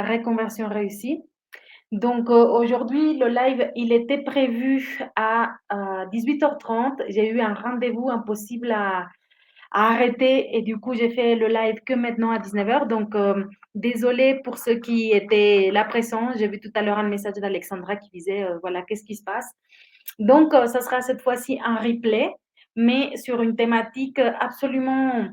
Reconversion réussie. Donc, aujourd'hui, le live, il était prévu à 18h30. J'ai eu un rendez-vous impossible à arrêter et du coup, j'ai fait le live que maintenant à 19h. Donc, désolée pour ceux qui étaient là pressants. J'ai vu tout à l'heure un message d'Alexandra qui disait, voilà, qu'est-ce qui se passe? Donc, ça sera cette fois-ci un replay, mais sur une thématique absolument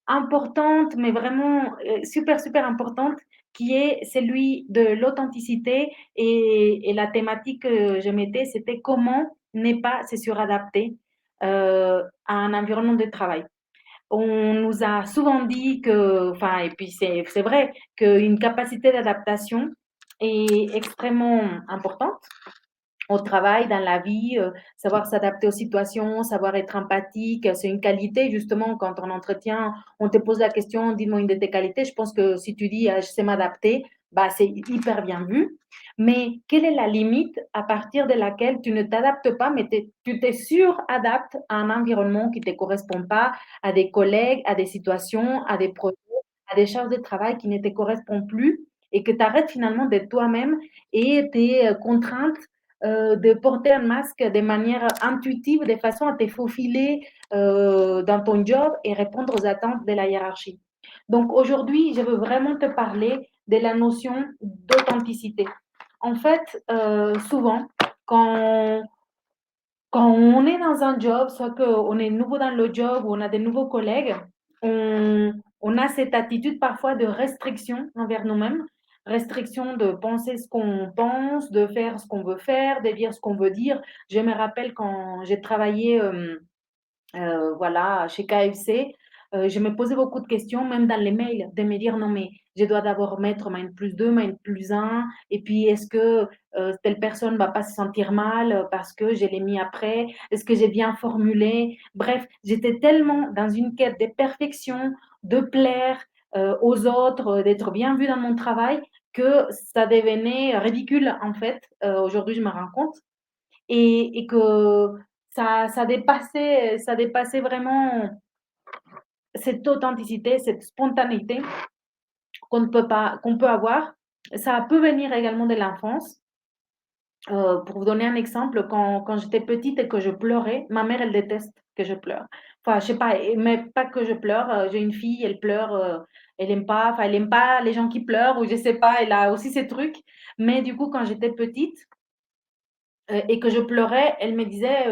importante, mais vraiment super, super importante, qui est celui de l'authenticité. Et la thématique que je mettais, c'était comment ne pas se suradapter à un environnement de travail. On nous a souvent dit que, enfin, et puis c'est vrai, qu'une capacité d'adaptation est extrêmement importante au travail, dans la vie, savoir s'adapter aux situations, savoir être empathique, c'est une qualité justement quand on entretient, on te pose la question, dis-moi une de tes qualités. Je pense que si tu dis je sais m'adapter, bah, c'est hyper bien vu. Mais quelle est la limite à partir de laquelle tu ne t'adaptes pas, mais tu te suradaptes à un environnement qui ne te correspond pas, à des collègues, à des situations, à des projets, à des charges de travail qui ne te correspondent plus et que tu arrêtes finalement d'être toi-même et tes contraintes de porter un masque de manière intuitive, de façon à te faufiler dans ton job et répondre aux attentes de la hiérarchie. Donc aujourd'hui, je veux vraiment te parler de la notion d'authenticité. En fait, souvent, quand, quand on est dans un job, soit qu'on est nouveau dans le job ou on a des nouveaux collègues, on a cette attitude parfois de restriction envers nous-mêmes, restriction de penser ce qu'on pense, de faire ce qu'on veut faire, de dire ce qu'on veut dire. Je me rappelle quand j'ai travaillé voilà, chez KFC, je me posais beaucoup de questions, même dans les mails, de me dire non, mais je dois d'abord mettre ma N+2, ma N+1, et puis est-ce que telle personne ne va pas se sentir mal parce que je l'ai mis après? Est-ce que j'ai bien formulé? Bref, j'étais tellement dans une quête de perfection, de plaire aux autres, d'être bien vue dans mon travail, que ça devenait ridicule en fait. Aujourd'hui, je me rends compte et que ça dépassait vraiment cette authenticité, cette spontanéité qu'on peut avoir. Ça peut venir également de l'enfance. Pour vous donner un exemple, quand j'étais petite et que je pleurais, ma mère, elle déteste que je pleure. Enfin, je sais pas, mais pas que je pleure. J'ai une fille, elle pleure, elle aime pas, enfin, elle aime pas les gens qui pleurent ou je sais pas, elle a aussi ces trucs. Mais du coup, quand j'étais petite, et que je pleurais, elle me disait,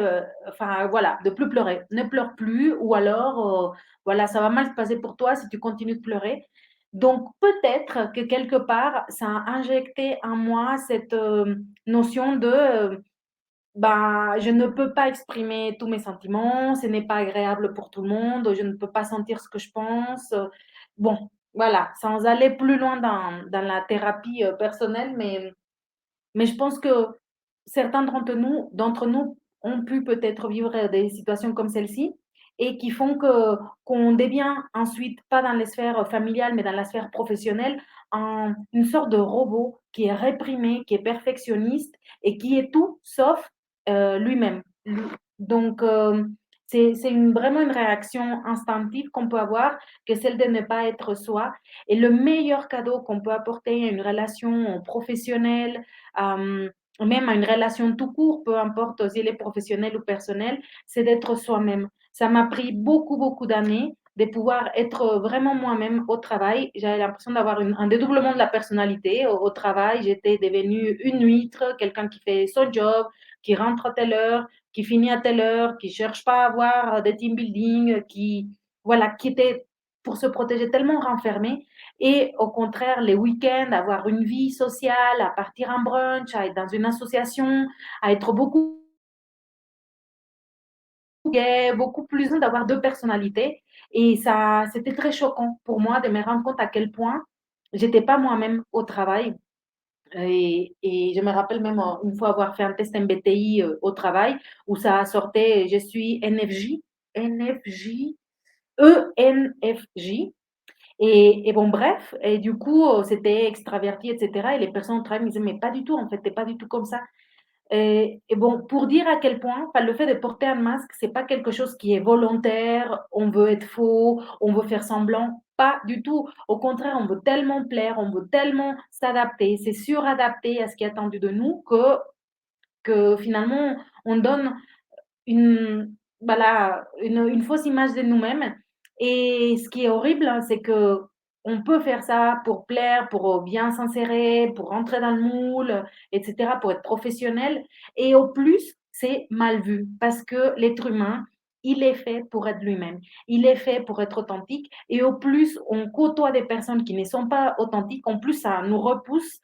enfin voilà, de plus pleurer, ne pleure plus, ou alors, voilà, ça va mal se passer pour toi si tu continues de pleurer. Donc peut-être que quelque part, ça a injecté en moi cette notion de, ben, je ne peux pas exprimer tous mes sentiments, ce n'est pas agréable pour tout le monde, je ne peux pas sentir ce que je pense. Bon, voilà, sans aller plus loin dans la thérapie personnelle, mais je pense que certains d'entre nous ont pu peut-être vivre des situations comme celle-ci et qui font que qu'on devient ensuite, pas dans les sphères familiales, mais dans la sphère professionnelle, une sorte de robot qui est réprimé, qui est perfectionniste et qui est tout sauf lui-même. Donc, c'est vraiment une réaction instinctive qu'on peut avoir, que celle de ne pas être soi. Et le meilleur cadeau qu'on peut apporter à une relation professionnelle, même à une relation tout court, peu importe si elle est professionnelle ou personnelle, c'est d'être soi-même. Ça m'a pris beaucoup, beaucoup d'années de pouvoir être vraiment moi-même au travail. J'avais l'impression d'avoir un dédoublement de la personnalité. Au travail, j'étais devenue une huître, quelqu'un qui fait son job, qui rentre à telle heure, qui finit à telle heure, qui cherche pas à avoir des team building, voilà, qui était pour se protéger tellement renfermée et au contraire, les week-ends, avoir une vie sociale, à partir en brunch, à être dans une association, à être beaucoup gay, beaucoup plus d'avoir deux personnalités. Et ça, c'était très choquant pour moi de me rendre compte à quel point j'étais pas moi-même au travail. Et je me rappelle même une fois avoir fait un test MBTI au travail où ça sortait, je suis NFJ, NFJ, ENFJ. Et bon, bref, et du coup, c'était extraverti, et cetera. Et les personnes au travail me disaient: «Mais pas du tout, en fait, tu pas du tout comme ça». Et bon, pour dire à quel point, enfin, le fait de porter un masque, c'est pas quelque chose qui est volontaire, on veut être faux, on veut faire semblant. Pas du tout. Au contraire, on veut tellement plaire, on veut tellement s'adapter, c'est suradapté à ce qui est attendu de nous que finalement on donne une, voilà, une fausse image de nous-mêmes. Et ce qui est horrible, hein, c'est que on peut faire ça pour plaire, pour bien s'insérer, pour rentrer dans le moule, etc., pour être professionnel. Et au plus, c'est mal vu parce que l'être humain, il est fait pour être lui-même. Il est fait pour être authentique. Et au plus, on côtoie des personnes qui ne sont pas authentiques, en plus, ça nous repousse.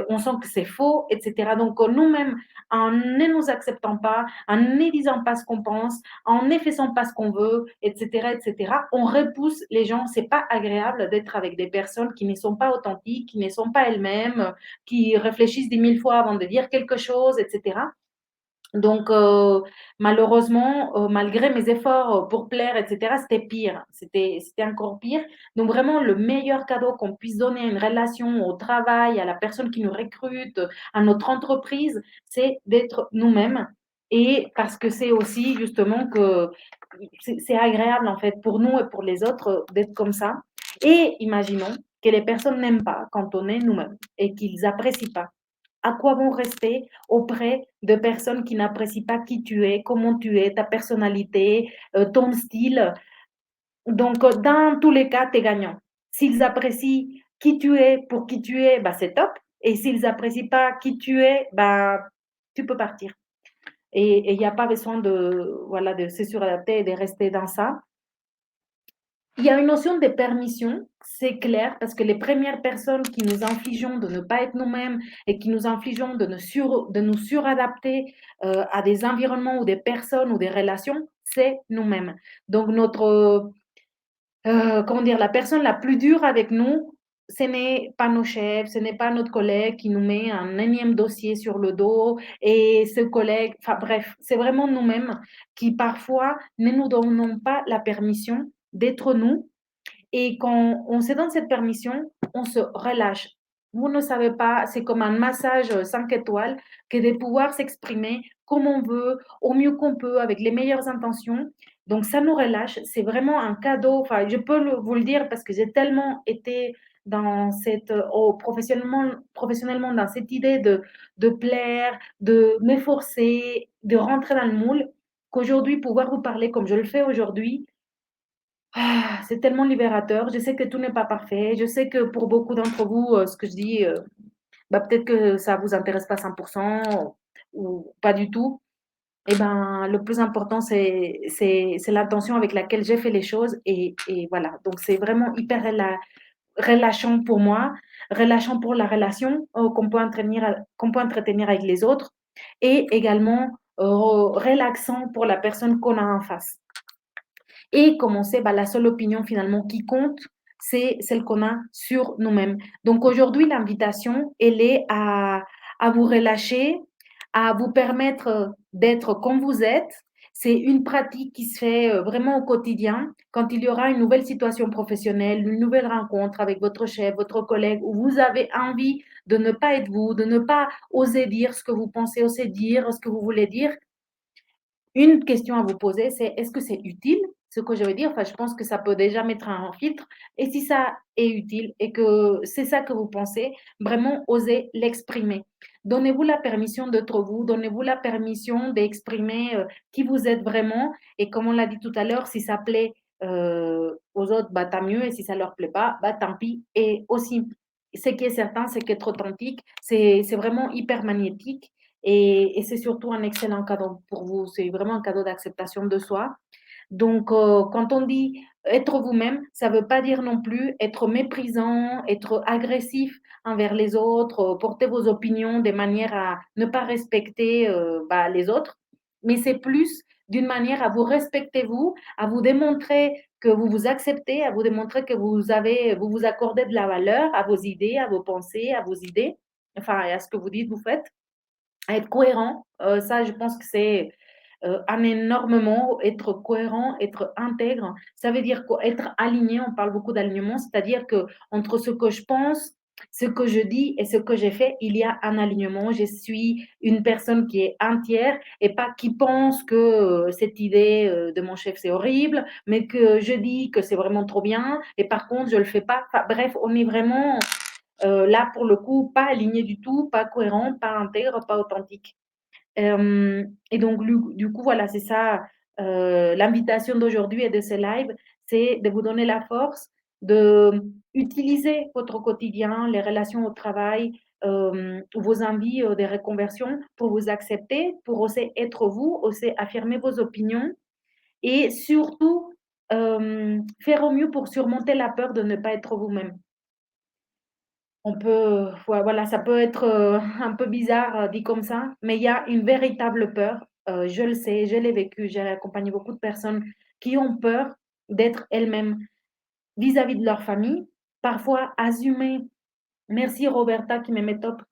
On sent que c'est faux, etc. Donc, nous-mêmes, en ne nous acceptant pas, en ne disant pas ce qu'on pense, en ne faisant pas ce qu'on veut, etc., on repousse les gens. C'est pas agréable d'être avec des personnes qui ne sont pas authentiques, qui ne sont pas elles-mêmes, qui réfléchissent 10 000 fois avant de dire quelque chose, etc. Donc, malheureusement, malgré mes efforts pour plaire, etc., c'était pire. C'était encore pire. Donc, vraiment, le meilleur cadeau qu'on puisse donner à une relation, au travail, à la personne qui nous recrute, à notre entreprise, c'est d'être nous-mêmes. Et parce que c'est aussi justement que c'est agréable, en fait, pour nous et pour les autres d'être comme ça. Et imaginons que les personnes n'aiment pas quand on est nous-mêmes et qu'ils apprécient pas. À quoi bon rester auprès de personnes qui n'apprécient pas qui tu es, comment tu es, ta personnalité, ton style? Donc, dans tous les cas, tu es gagnant. S'ils apprécient qui tu es pour qui tu es, bah, c'est top. Et s'ils apprécient pas qui tu es, bah, tu peux partir. Et il y a pas besoin de, voilà, de se suradapter et de rester dans ça. Il y a une notion de permission, c'est clair, parce que les premières personnes qui nous infligeons de ne pas être nous-mêmes et qui nous infligeons de nous suradapter à des environnements ou des personnes ou des relations, c'est nous-mêmes. Donc notre, comment dire, la personne la plus dure avec nous, ce n'est pas nos chefs, ce n'est pas notre collègue qui nous met un énième dossier sur le dos et ce collègue, enfin bref, c'est vraiment nous-mêmes qui parfois ne nous donnons pas la permission d'être nous et quand on se donne cette permission, on se relâche. Vous ne savez pas, c'est comme un massage 5 étoiles que de pouvoir s'exprimer comme on veut, au mieux qu'on peut, avec les meilleures intentions. Donc ça nous relâche, c'est vraiment un cadeau. Enfin, je peux vous le dire parce que j'ai tellement été dans cette, professionnellement dans cette idée de plaire, de m'efforcer, de rentrer dans le moule, qu'aujourd'hui, pouvoir vous parler comme je le fais aujourd'hui, c'est tellement libérateur. Je sais que tout n'est pas parfait. Je sais que pour beaucoup d'entre vous, ce que je dis, bah, peut-être que ça vous intéresse pas 100% ou pas du tout. Et ben, le plus important, c'est l'intention avec laquelle j'ai fait les choses et voilà. Donc c'est vraiment hyper relâchant pour moi, relâchant pour la relation, qu'on peut entretenir avec les autres et également, relaxant pour la personne qu'on a en face. Et comme on sait, bah, la seule opinion finalement qui compte, c'est celle qu'on a sur nous-mêmes. Donc aujourd'hui, l'invitation, elle est à vous relâcher, à vous permettre d'être comme vous êtes. C'est une pratique qui se fait vraiment au quotidien. Quand il y aura une nouvelle situation professionnelle, une nouvelle rencontre avec votre chef, votre collègue, où vous avez envie de ne pas être vous, de ne pas oser dire ce que vous pensez, oser dire ce que vous voulez dire, une question à vous poser, c'est est-ce que c'est utile ce que je veux dire? Enfin, je pense que ça peut déjà mettre un filtre. Et si ça est utile et que c'est ça que vous pensez, vraiment osez l'exprimer. Donnez-vous la permission d'être vous, donnez-vous la permission d'exprimer qui vous êtes vraiment. Et comme on l'a dit tout à l'heure, si ça plaît aux autres, bah, tant mieux. Et si ça leur plaît pas, bah, tant pis. Et aussi, ce qui est certain, c'est qu'être authentique, c'est vraiment hyper magnétique. Et c'est surtout un excellent cadeau pour vous. C'est vraiment un cadeau d'acceptation de soi. Donc, quand on dit être vous-même, ça ne veut pas dire non plus être méprisant, être agressif envers les autres, porter vos opinions de manière à ne pas respecter bah, les autres. Mais c'est plus d'une manière à vous respecter vous, à vous démontrer que vous vous acceptez, à vous démontrer que vous vous accordez de la valeur à vos idées, à vos pensées, à vos idées, enfin, à ce que vous dites, vous faites à être cohérent, ça je pense que c'est, un énorme mot, être cohérent, être intègre. Ça veut dire quoi? Être aligné, on parle beaucoup d'alignement, c'est-à-dire que entre ce que je pense ce que je dis et ce que j'ai fait, il y a un alignement. Je suis une personne qui est entière et pas qui pense que cette idée de mon chef c'est horrible, mais que je dis que c'est vraiment trop bien et par contre je le fais pas. Enfin, bref, on est vraiment là pour le coup pas aligné du tout, pas cohérent, pas intègre, pas authentique. Et donc, du coup, voilà, c'est ça. L'invitation d'aujourd'hui et de ce live, c'est de vous donner la force de utiliser votre quotidien, les relations au travail, vos envies de reconversion pour vous accepter, pour oser être vous, oser affirmer vos opinions et surtout faire au mieux pour surmonter la peur de ne pas être vous-même. On peut, ouais, voilà, ça peut être un peu bizarre dit comme ça, mais il y a une véritable peur. Je le sais, je l'ai vécu, j'ai accompagné beaucoup de personnes qui ont peur d'être elles-mêmes vis-à-vis de leur famille, parfois assumer. Merci Roberta qui me met top.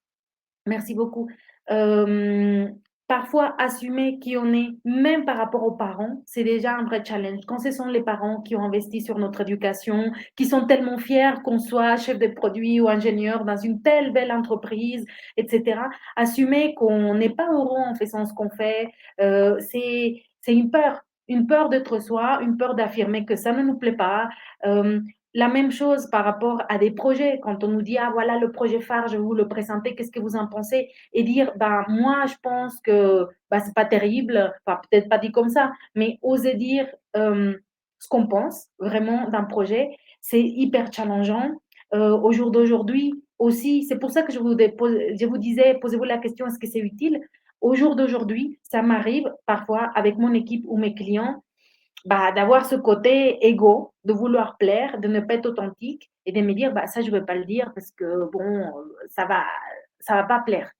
Merci beaucoup. Euh, Parfois, assumer qui on est, même par rapport aux parents, c'est déjà un vrai challenge. Quand ce sont les parents qui ont investi sur notre éducation, qui sont tellement fiers qu'on soit chef de produit ou ingénieur dans une telle belle entreprise, etc. Assumer qu'on n'est pas heureux en faisant ce qu'on fait, c'est une peur d'être soi, une peur d'affirmer que ça ne nous plaît pas. Euh, la même chose par rapport à des projets. Quand on nous dit, ah voilà le projet phare, je vais vous le présenter, qu'est-ce que vous en pensez? Et dire, bah, moi, je pense que bah, c'est pas terrible, enfin, peut-être pas dit comme ça, mais oser dire ce qu'on pense vraiment d'un projet, c'est hyper challengeant. Au jour d'aujourd'hui aussi, c'est pour ça que je vous disais, posez-vous la question, est-ce que c'est utile? Au jour d'aujourd'hui, ça m'arrive parfois avec mon équipe ou mes clients bah, d'avoir ce côté égo, de vouloir plaire, de ne pas être authentique et de me dire, bah, ça, je ne veux pas le dire parce que, bon, ça va pas plaire.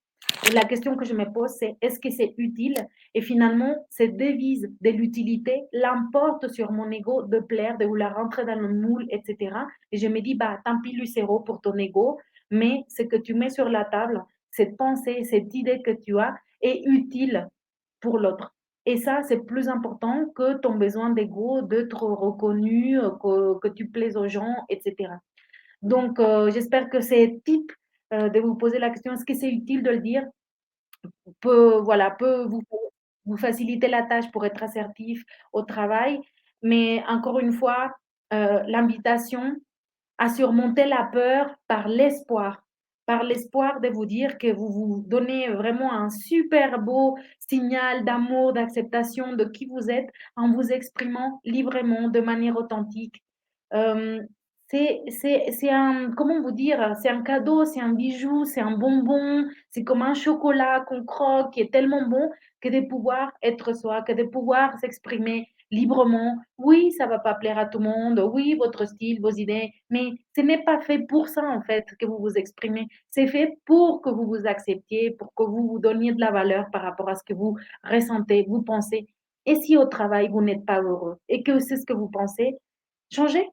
Et la question que je me pose, c'est est-ce que c'est utile? Et finalement, cette devise de l'utilité l'emporte sur mon ego de plaire, de vouloir rentrer dans le moule, etc. Et je me dis, bah, tant pis, Lucero, pour ton ego, mais ce que tu mets sur la table, cette pensée, cette idée que tu as est utile pour l'autre. Et ça, c'est plus important que ton besoin d'ego, d'être reconnu, que tu plaises aux gens, etc. Donc, j'espère que ces tips de vous poser la question, est-ce que c'est utile de le dire, peut, voilà, peut vous faciliter la tâche pour être assertif au travail. Mais encore une fois, l'invitation, à surmonter la peur par l'espoir de vous dire que vous vous donnez vraiment un super beau signal d'amour, d'acceptation de qui vous êtes en vous exprimant librement, de manière authentique. Euh, c'est un, comment vous dire, c'est un cadeau, c'est un bijou, c'est un bonbon, c'est comme un chocolat qu'on croque qui est tellement bon que de pouvoir être soi, que de pouvoir s'exprimer librement. Oui, ça va pas plaire à tout le monde. Oui, votre style, vos idées, mais ce n'est pas fait pour ça en fait que vous vous exprimez. C'est fait pour que vous vous acceptiez, pour que vous vous donniez de la valeur par rapport à ce que vous ressentez, vous pensez. Et si au travail vous n'êtes pas heureux et que c'est ce que vous pensez, changez.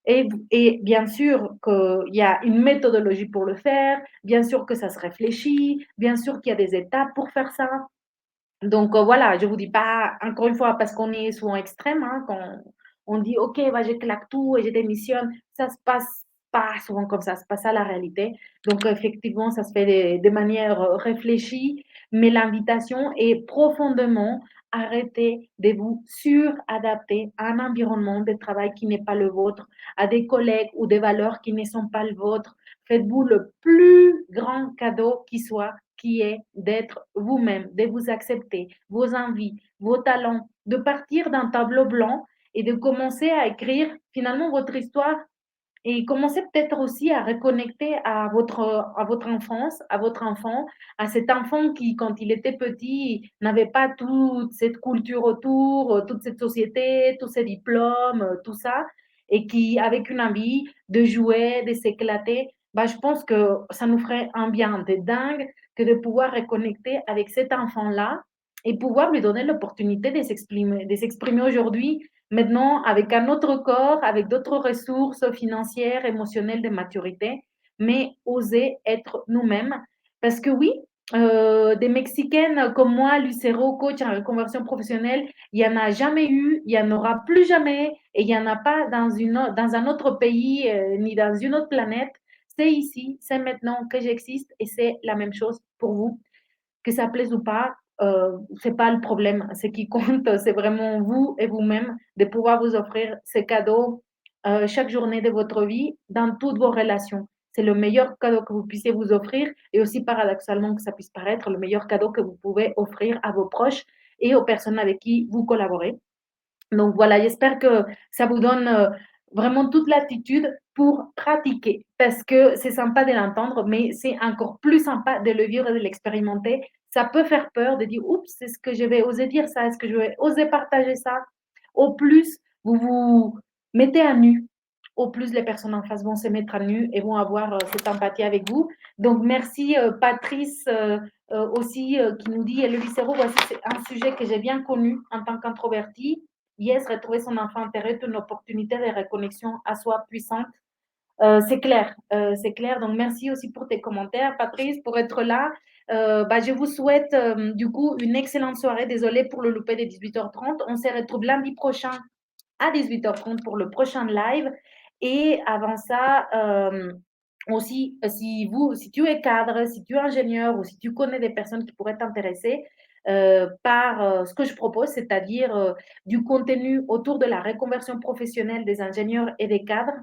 Et bien sûr qu'il y a une méthodologie pour le faire, bien sûr que ça se réfléchit, bien sûr qu'il y a des étapes pour faire ça. Donc voilà, je vous dis pas, encore une fois, parce qu'on est souvent extrême, hein, quand on dit, OK, bah, je claque tout et je démissionne, ça se passe pas souvent comme ça, c'est pas ça la réalité. Donc effectivement, ça se fait de manière réfléchie, mais l'invitation est profondément arrêtez de vous suradapter à un environnement de travail qui n'est pas le vôtre, à des collègues ou des valeurs qui ne sont pas le vôtre. Faites-vous le plus grand cadeau qui soit qui est d'être vous-même, de vous accepter, vos envies, vos talents, de partir d'un tableau blanc et de commencer à écrire finalement votre histoire et commencer peut-être aussi à reconnecter à votre enfance, à votre enfant, à cet enfant qui, quand il était petit, n'avait pas toute cette culture autour, toute cette société, tous ces diplômes, tout ça, et qui, avec une envie de jouer, de s'éclater, bah, je pense que ça nous ferait un bien de dingue que de pouvoir reconnecter avec cet enfant-là et pouvoir lui donner l'opportunité de s'exprimer aujourd'hui maintenant avec un autre corps, avec d'autres ressources financières, émotionnelles, de maturité, mais oser être nous-mêmes. Parce que oui, des Mexicaines comme moi, Lucero, coach en reconversion professionnelle, il n'y en a jamais eu, il n'y en aura plus jamais, et il n'y en a pas dans un autre pays ni dans une autre planète. c'est ici, c'est maintenant que j'existe et c'est la même chose pour vous. Que ça plaise ou pas, c'est pas le problème. Ce qui compte, c'est vraiment vous et vous-même de pouvoir vous offrir ces cadeaux chaque journée de votre vie dans toutes vos relations. C'est le meilleur cadeau que vous puissiez vous offrir et aussi paradoxalement que ça puisse paraître le meilleur cadeau que vous pouvez offrir à vos proches et aux personnes avec qui vous collaborez. Donc voilà, j'espère que ça vous donne vraiment toute l'attitude pour pratiquer parce que c'est sympa de l'entendre, mais c'est encore plus sympa de le vivre et de l'expérimenter. Ça peut faire peur de dire, oups, est-ce que je vais oser dire ça? Est-ce que je vais oser partager ça? Au plus, vous vous mettez à nu, au plus les personnes en face vont se mettre à nu et vont avoir cette empathie avec vous. Donc merci Patrice aussi qui nous dit, le viscéro, voici c'est un sujet que j'ai bien connu en tant qu'introvertie. Yes, retrouver son enfant intérieur est une opportunité de reconnexion à soi puissante. C'est clair, c'est clair. Donc, merci aussi pour tes commentaires, Patrice, pour être là. Je vous souhaite du coup une excellente soirée. Désolée pour le loupé des 18h30. On se retrouve lundi prochain à 18h30 pour le prochain live. Et avant ça, aussi, si tu es cadre, si tu es ingénieur ou si tu connais des personnes qui pourraient t'intéresser par ce que je propose, c'est-à-dire du contenu autour de la reconversion professionnelle des ingénieurs et des cadres,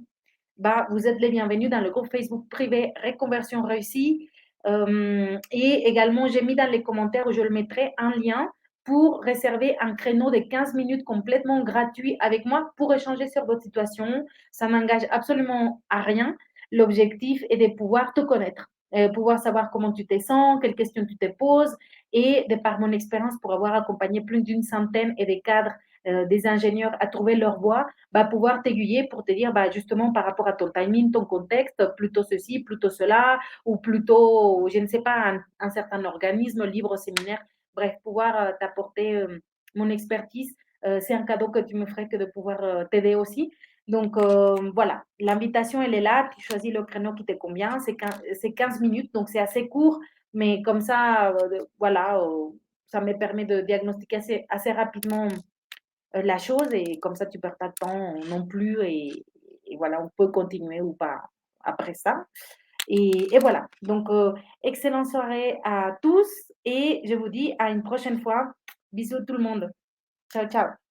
vous êtes les bienvenus dans le groupe Facebook privé Reconversion réussie. Et également, j'ai mis dans les commentaires où je le mettrai un lien pour réserver un créneau de 15 minutes complètement gratuit avec moi pour échanger sur votre situation. Ça n'engage absolument à rien. L'objectif est de pouvoir te connaître, pouvoir savoir comment tu te sens, quelles questions tu te poses et de par mon expérience pour avoir accompagné plus d'une centaine et des cadres, des ingénieurs à trouver leur voie, pouvoir t'aiguiller pour te dire justement par rapport à ton timing, ton contexte, plutôt ceci, plutôt cela, ou plutôt, je ne sais pas, un certain organisme, livre, séminaire, bref, pouvoir t'apporter mon expertise. C'est un cadeau que tu me ferais que de pouvoir t'aider aussi. Donc voilà, l'invitation, elle est là, tu choisis le créneau qui te convient, c'est 15 minutes, donc c'est assez court, mais comme ça, voilà, ça me permet de diagnostiquer assez rapidement la chose et comme ça, tu perds pas de temps non plus et voilà, on peut continuer ou pas après ça. Et voilà, donc excellente soirée à tous et je vous dis à une prochaine fois. Bisous tout le monde. Ciao, ciao.